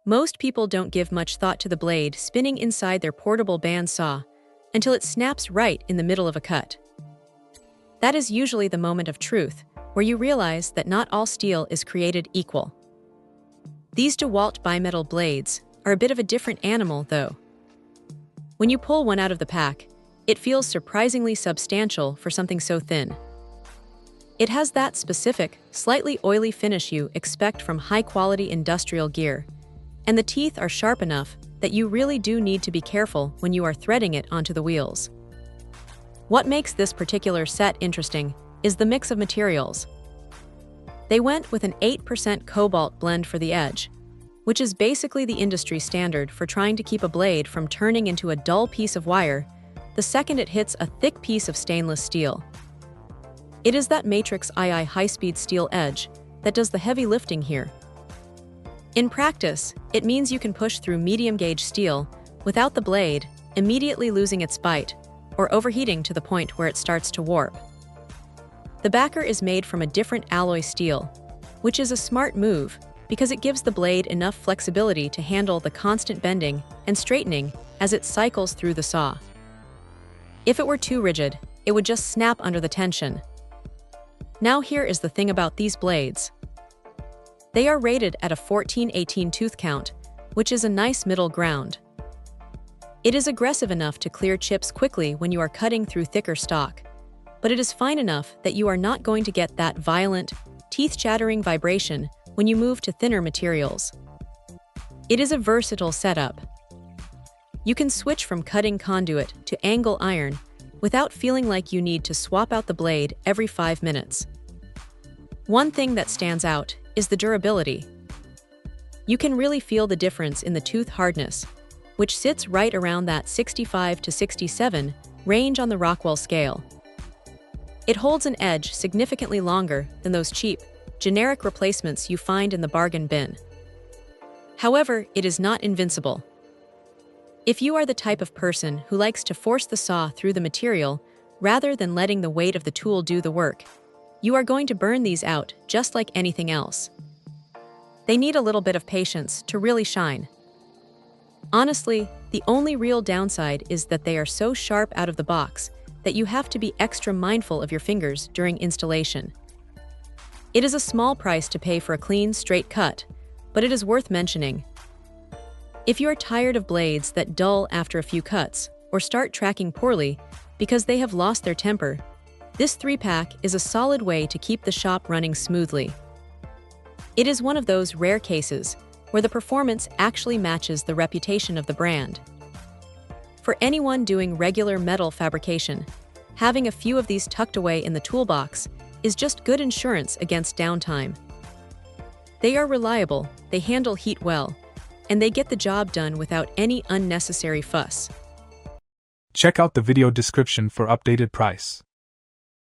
Most people don't give much thought to the blade spinning inside their portable bandsaw until it snaps right in the middle of a cut. That is usually the moment of truth, where you realize that not all steel is created equal. These DEWALT bimetal blades are a bit of a different animal, though. When you pull one out of the pack, it feels surprisingly substantial for something so thin. It has that specific, slightly oily finish you expect from high-quality industrial gear, and the teeth are sharp enough that you really do need to be careful when you are threading it onto the wheels. What makes this particular set interesting is the mix of materials. They went with an 8% cobalt blend for the edge, which is basically the industry standard for trying to keep a blade from turning into a dull piece of wire the second it hits a thick piece of stainless steel. It is that matrix II high-speed steel edge that does the heavy lifting here. In practice, it means you can push through medium-gauge steel without the blade immediately losing its bite or overheating to the point where it starts to warp. The backer is made from a different alloy steel, which is a smart move because it gives the blade enough flexibility to handle the constant bending and straightening as it cycles through the saw. If it were too rigid, it would just snap under the tension. Now here is the thing about these blades. They are rated at a 14-18 tooth count, which is a nice middle ground. It is aggressive enough to clear chips quickly when you are cutting through thicker stock, but it is fine enough that you are not going to get that violent, teeth-chattering vibration when you move to thinner materials. It is a versatile setup. You can switch from cutting conduit to angle iron without feeling like you need to swap out the blade every 5 minutes. One thing that stands out is the durability. You can really feel the difference in the tooth hardness, which sits right around that 65 to 67 range on the Rockwell scale. It holds an edge significantly longer than those cheap, generic replacements you find in the bargain bin. However, it is not invincible. If you are the type of person who likes to force the saw through the material rather than letting the weight of the tool do the work, you are going to burn these out just like anything else. They need a little bit of patience to really shine. Honestly, the only real downside is that they are so sharp out of the box that you have to be extra mindful of your fingers during installation. It is a small price to pay for a clean, straight cut, but it is worth mentioning. If you are tired of blades that dull after a few cuts or start tracking poorly because they have lost their temper, this 3-pack is a solid way to keep the shop running smoothly. It is one of those rare cases where the performance actually matches the reputation of the brand. For anyone doing regular metal fabrication, having a few of these tucked away in the toolbox is just good insurance against downtime. They are reliable, they handle heat well, and they get the job done without any unnecessary fuss. Check out the video description for updated price.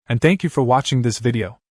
And thank you for watching this video.